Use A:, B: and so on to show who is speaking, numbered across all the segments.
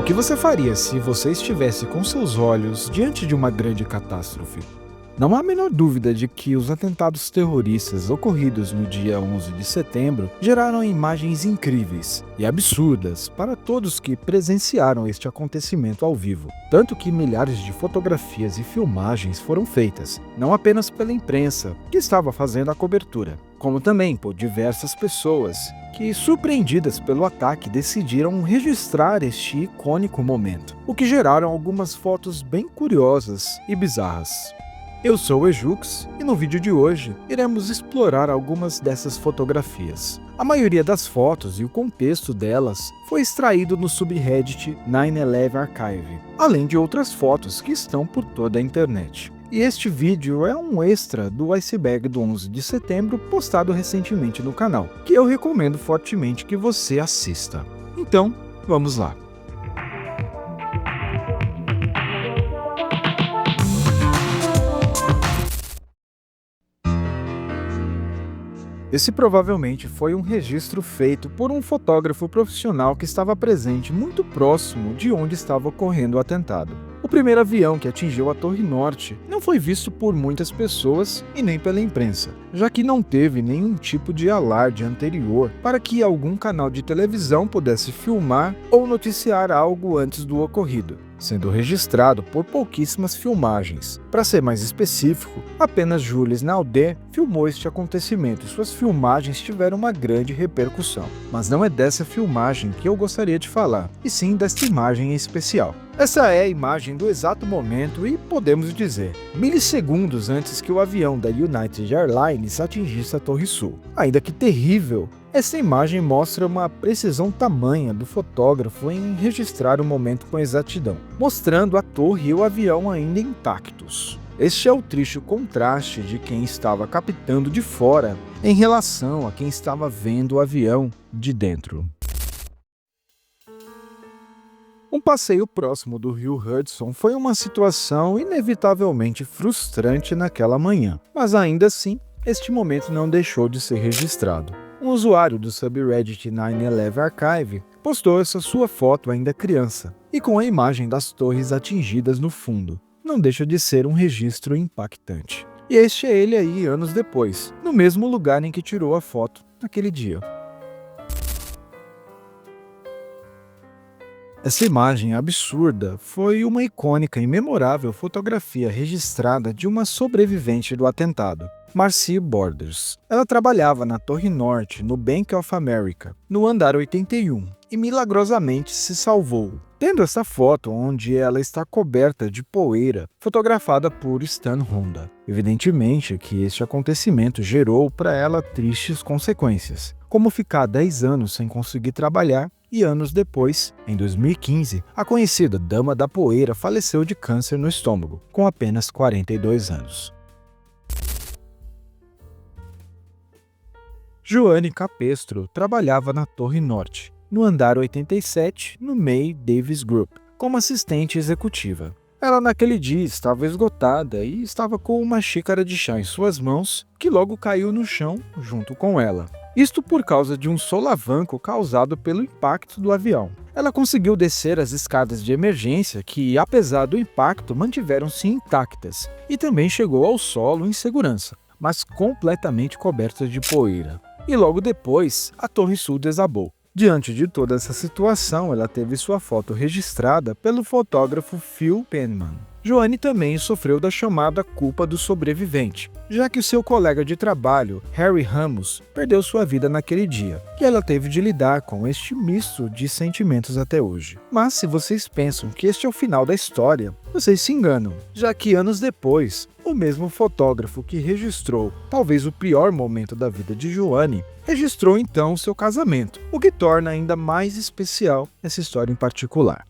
A: O que você faria se você estivesse com seus olhos diante de uma grande catástrofe? Não há a menor dúvida de que os atentados terroristas ocorridos no dia 11 de setembro geraram imagens incríveis e absurdas para todos que presenciaram este acontecimento ao vivo. Tanto que milhares de fotografias e filmagens foram feitas, não apenas pela imprensa, que estava fazendo a cobertura, como também por diversas pessoas que, surpreendidas pelo ataque, decidiram registrar este icônico momento, o que geraram algumas fotos bem curiosas e bizarras. Eu sou o Ejux e no vídeo de hoje iremos explorar algumas dessas fotografias. A maioria das fotos e o contexto delas foi extraído no subreddit 9/11 Archive, além de outras fotos que estão por toda a internet. E este vídeo é um extra do iceberg do 11 de setembro postado recentemente no canal, que eu recomendo fortemente que você assista. Então, vamos lá. Esse provavelmente foi um registro feito por um fotógrafo profissional que estava presente muito próximo de onde estava ocorrendo o atentado. O primeiro avião que atingiu a Torre Norte não foi visto por muitas pessoas e nem pela imprensa, já que não teve nenhum tipo de alarde anterior para que algum canal de televisão pudesse filmar ou noticiar algo antes do ocorrido, sendo registrado por pouquíssimas filmagens. Para ser mais específico, apenas Jules Naudet filmou este acontecimento e suas filmagens tiveram uma grande repercussão. Mas não é dessa filmagem que eu gostaria de falar, e sim desta imagem em especial. Essa é a imagem do exato momento e, podemos dizer, milissegundos antes que o avião da United Airlines atingisse a Torre Sul. Ainda que terrível, essa imagem mostra uma precisão tamanha do fotógrafo em registrar o momento com exatidão, mostrando a torre e o avião ainda intactos. Este é o triste contraste de quem estava captando de fora em relação a quem estava vendo o avião de dentro. Um passeio próximo do rio Hudson foi uma situação inevitavelmente frustrante naquela manhã, mas ainda assim, este momento não deixou de ser registrado. Um usuário do subreddit 9/11 Archive postou essa sua foto ainda criança, e com a imagem das torres atingidas no fundo. Não deixa de ser um registro impactante. E este é ele aí anos depois, no mesmo lugar em que tirou a foto naquele dia. Essa imagem absurda foi uma icônica e memorável fotografia registrada de uma sobrevivente do atentado, Marcie Borders. Ela trabalhava na Torre Norte, no Bank of America, no andar 81, e milagrosamente se salvou, tendo essa foto onde ela está coberta de poeira, fotografada por Stan Honda. Evidentemente que este acontecimento gerou para ela tristes consequências, como ficar 10 anos sem conseguir trabalhar, e anos depois, em 2015, a conhecida Dama da Poeira faleceu de câncer no estômago, com apenas 42 anos. Joane Capestro trabalhava na Torre Norte, no andar 87, no May Davis Group, como assistente executiva. Ela naquele dia estava esgotada e estava com uma xícara de chá em suas mãos, que logo caiu no chão junto com ela. Isto por causa de um solavanco causado pelo impacto do avião. Ela conseguiu descer as escadas de emergência que, apesar do impacto, mantiveram-se intactas, e também chegou ao solo em segurança, mas completamente coberta de poeira. E logo depois, a Torre Sul desabou. Diante de toda essa situação, ela teve sua foto registrada pelo fotógrafo Phil Penman. Joane também sofreu da chamada culpa do sobrevivente, já que o seu colega de trabalho, Harry Ramos, perdeu sua vida naquele dia, e ela teve de lidar com este misto de sentimentos até hoje. Mas se vocês pensam que este é o final da história, vocês se enganam, já que anos depois, o mesmo fotógrafo que registrou talvez o pior momento da vida de Joane, registrou então o seu casamento, o que torna ainda mais especial essa história em particular.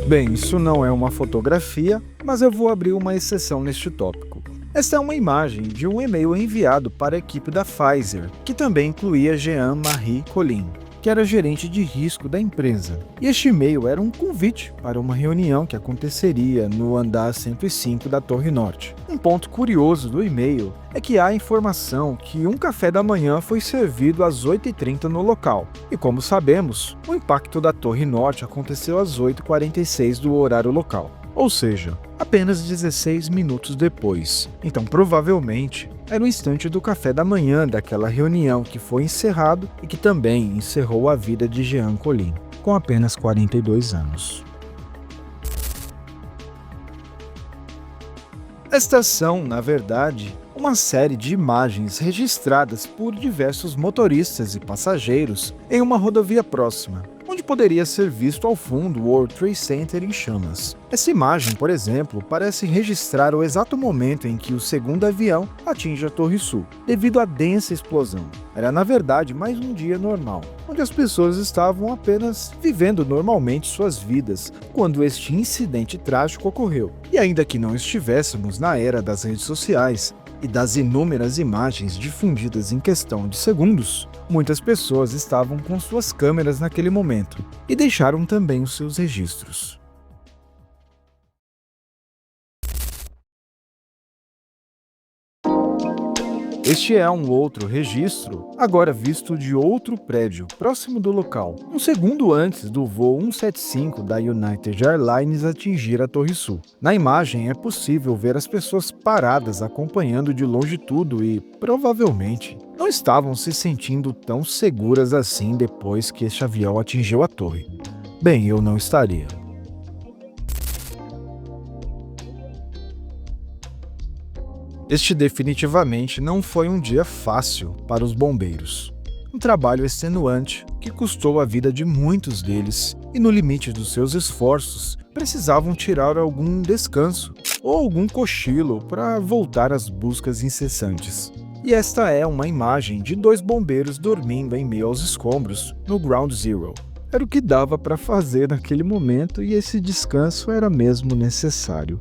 A: Bem, isso não é uma fotografia, mas eu vou abrir uma exceção neste tópico. Esta é uma imagem de um e-mail enviado para a equipe da Pfizer, que também incluía Jean-Marie Colin. que era gerente de risco da empresa. E este e-mail era um convite para uma reunião que aconteceria no andar 105 da Torre Norte. Um ponto curioso do e-mail é que há a informação que um café da manhã foi servido às 8h30 no local. E como sabemos, o impacto da Torre Norte aconteceu às 8h46 do horário local. Ou seja, apenas 16 minutos depois. Então, provavelmente, era o instante do café da manhã daquela reunião que foi encerrado e que também encerrou a vida de Jean Colin, com apenas 42 anos. Estas são, na verdade, uma série de imagens registradas por diversos motoristas e passageiros em uma rodovia próxima, onde poderia ser visto ao fundo o World Trade Center em chamas. Essa imagem, por exemplo, parece registrar o exato momento em que o segundo avião atinge a Torre Sul, devido à densa explosão. Era, na verdade, mais um dia normal, onde as pessoas estavam apenas vivendo normalmente suas vidas quando este incidente trágico ocorreu. E ainda que não estivéssemos na era das redes sociais e das inúmeras imagens difundidas em questão de segundos, muitas pessoas estavam com suas câmeras naquele momento e deixaram também os seus registros. Este é um outro registro, agora visto de outro prédio, próximo do local, um segundo antes do voo 175 da United Airlines atingir a Torre Sul. Na imagem é possível ver as pessoas paradas acompanhando de longe tudo e, provavelmente, não estavam se sentindo tão seguras assim depois que este avião atingiu a torre. Bem, eu não estaria. Este definitivamente não foi um dia fácil para os bombeiros. Um trabalho extenuante que custou a vida de muitos deles e, no limite dos seus esforços, precisavam tirar algum descanso ou algum cochilo para voltar às buscas incessantes. E esta é uma imagem de 2 bombeiros dormindo em meio aos escombros no Ground Zero. Era o que dava para fazer naquele momento e esse descanso era mesmo necessário.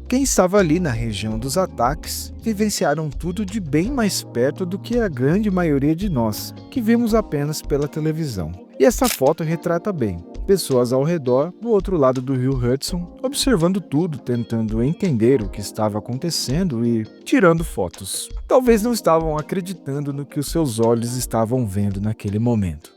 A: Quem estava ali na região dos ataques vivenciaram tudo de bem mais perto do que a grande maioria de nós, que vimos apenas pela televisão. E essa foto retrata bem. Pessoas ao redor, do outro lado do rio Hudson, observando tudo, tentando entender o que estava acontecendo e tirando fotos. Talvez não estavam acreditando no que os seus olhos estavam vendo naquele momento.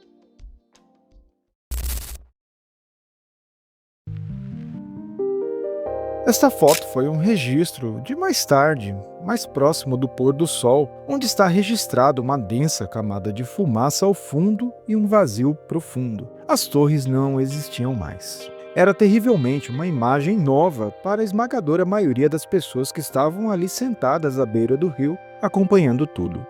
A: Esta foto foi um registro de mais tarde, mais próximo do pôr do sol, onde está registrado uma densa camada de fumaça ao fundo e um vazio profundo. As torres não existiam mais. Era terrivelmente uma imagem nova para a esmagadora maioria das pessoas que estavam ali sentadas à beira do rio, acompanhando tudo.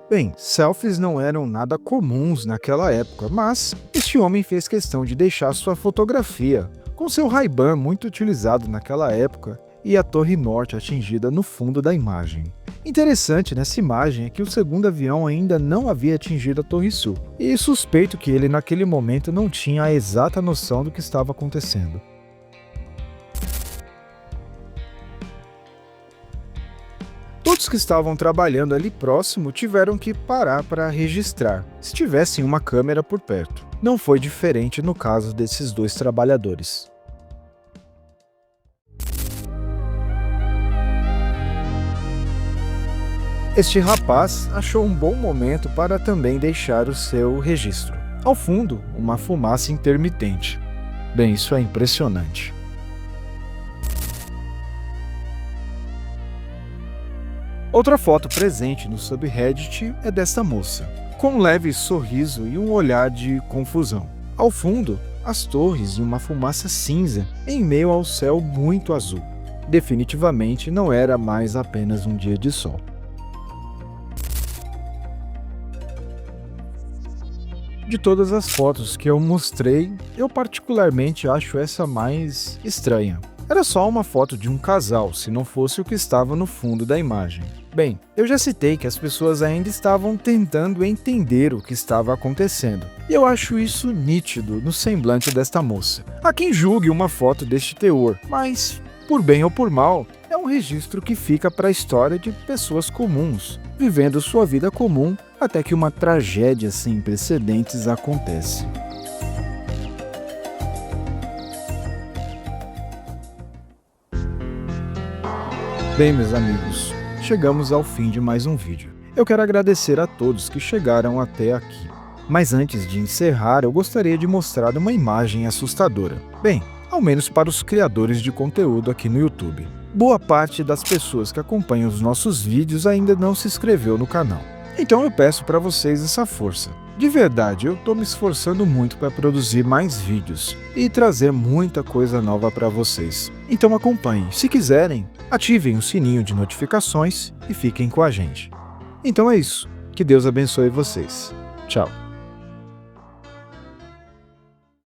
A: Bem, selfies não eram nada comuns naquela época, mas este homem fez questão de deixar sua fotografia, com seu Ray-Ban muito utilizado naquela época e a Torre Norte atingida no fundo da imagem. Interessante nessa imagem é que o segundo avião ainda não havia atingido a Torre Sul, e suspeito que ele naquele momento não tinha a exata noção do que estava acontecendo. Todos que estavam trabalhando ali próximo tiveram que parar para registrar, se tivessem uma câmera por perto. Não foi diferente no caso desses 2 trabalhadores. Este rapaz achou um bom momento para também deixar o seu registro. Ao fundo, uma fumaça intermitente. Bem, isso é impressionante. Outra foto presente no subreddit é desta moça, com um leve sorriso e um olhar de confusão. Ao fundo, as torres e uma fumaça cinza em meio ao céu muito azul. Definitivamente não era mais apenas um dia de sol. De todas as fotos que eu mostrei, eu particularmente acho essa mais estranha. Era só uma foto de um casal, se não fosse o que estava no fundo da imagem. Bem, eu já citei que as pessoas ainda estavam tentando entender o que estava acontecendo, e eu acho isso nítido no semblante desta moça. Há quem julgue uma foto deste teor, mas, por bem ou por mal, é um registro que fica para a história de pessoas comuns, vivendo sua vida comum até que uma tragédia sem precedentes acontece. Bem, meus amigos, chegamos ao fim de mais um vídeo. Eu quero agradecer a todos que chegaram até aqui. Mas antes de encerrar, eu gostaria de mostrar uma imagem assustadora. Bem, ao menos para os criadores de conteúdo aqui no YouTube. Boa parte das pessoas que acompanham os nossos vídeos ainda não se inscreveu no canal. Então eu peço para vocês essa força. De verdade, eu estou me esforçando muito para produzir mais vídeos e trazer muita coisa nova para vocês. Então acompanhem. Se quiserem, ativem o sininho de notificações e fiquem com a gente. Então é isso. Que Deus abençoe vocês. Tchau.